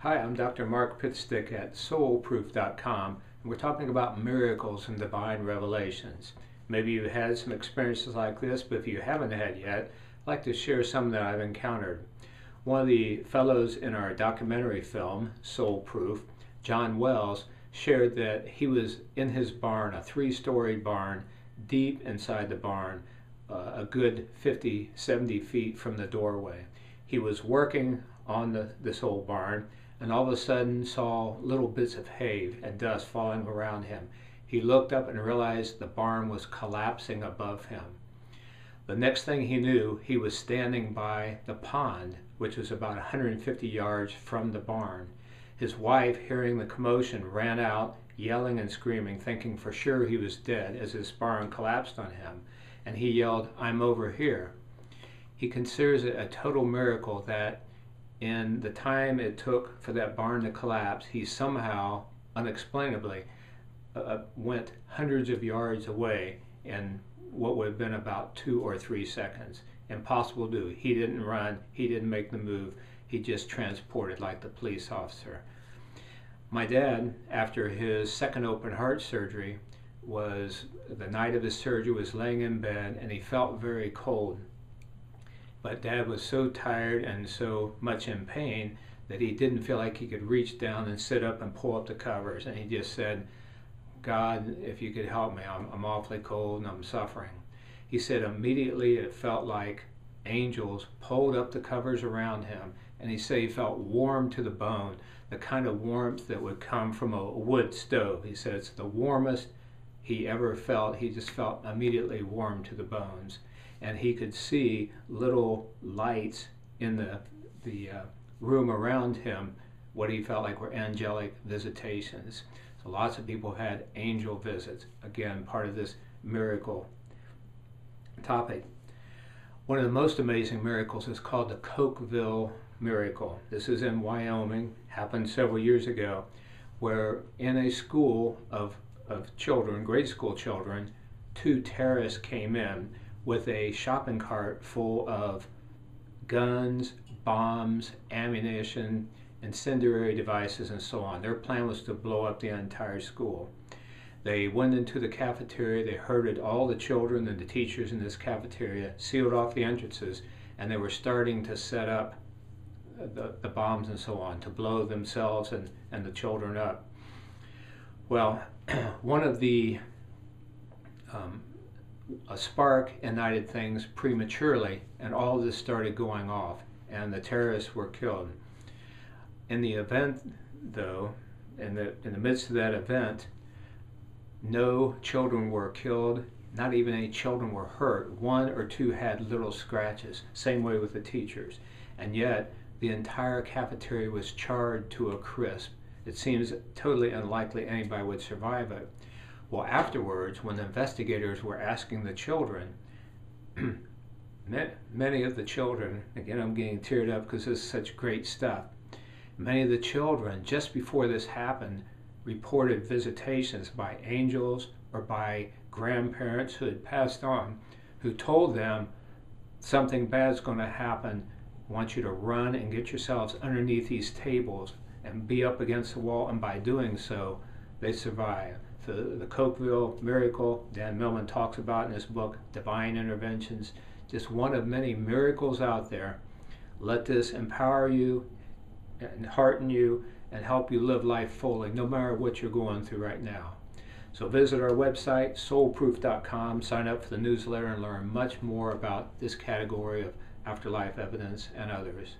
Hi, I'm Dr. Mark Pitstick at soulproof.com, and we're talking about miracles and divine revelations. Maybe you've had some experiences like this, but if you haven't had yet, I'd like to share some that I've encountered. One of the fellows in our documentary film, Soul Proof, John Wells, shared that he was in his barn, a 3-story barn, deep inside the barn, a good 50, 70 feet from the doorway. He was working on this old barn, and all of a sudden saw little bits of hay and dust falling around him. He looked up and realized the barn was collapsing above him. The next thing he knew, he was standing by the pond, which was about 150 yards from the barn. His wife, hearing the commotion, ran out, yelling and screaming, thinking for sure he was dead as his barn collapsed on him. And he yelled, "I'm over here." He considers it a total miracle that in the time it took for that barn to collapse, he somehow, unexplainably, went hundreds of yards away in what would have been about 2 or 3 seconds. Impossible to do. He didn't run, he didn't make the move, he just transported like the police officer. My dad, after his second open heart surgery, the night of his surgery, was laying in bed and he felt very cold. But Dad was so tired and so much in pain that he didn't feel like he could reach down and sit up and pull up the covers. And he just said, "God, if you could help me, I'm awfully cold and I'm suffering." He said immediately it felt like angels pulled up the covers around him. And he said he felt warm to the bone, the kind of warmth that would come from a wood stove. He said it's the warmest he ever felt. He just felt immediately warm to the bones. And he could see little lights in the room around him, what he felt like were angelic visitations. So lots of people had angel visits. Again, part of this miracle topic. One of the most amazing miracles is called the Cokeville miracle. This is in Wyoming, happened several years ago, where in a school of children, grade school children, 2 terrorists came in with a shopping cart full of guns, bombs, ammunition, incendiary devices, and so on. Their plan was to blow up the entire school. They went into the cafeteria, they herded all the children and the teachers in this cafeteria, sealed off the entrances, and they were starting to set up the bombs and so on to blow themselves and the children up. Well, one of the a spark ignited things prematurely, and all of this started going off, and the terrorists were killed. In the event, though, in the midst of that event, no children were killed, not even any children were hurt. 1 or 2 had little scratches, same way with the teachers. And yet, the entire cafeteria was charred to a crisp. It seems totally unlikely anybody would survive it. Well, afterwards, when the investigators were asking the children, many of the children, again, I'm getting teared up because this is such great stuff. Many of the children, just before this happened, reported visitations by angels or by grandparents who had passed on, who told them something bad's going to happen. I want you to run and get yourselves underneath these tables and be up against the wall, and by doing so, they survived. The Cokeville miracle, Dan Millman talks about in his book, Divine Interventions, just one of many miracles out there. Let this empower you and hearten you and help you live life fully, no matter what you're going through right now. So visit our website, soulproof.com, sign up for the newsletter and learn much more about this category of afterlife evidence and others.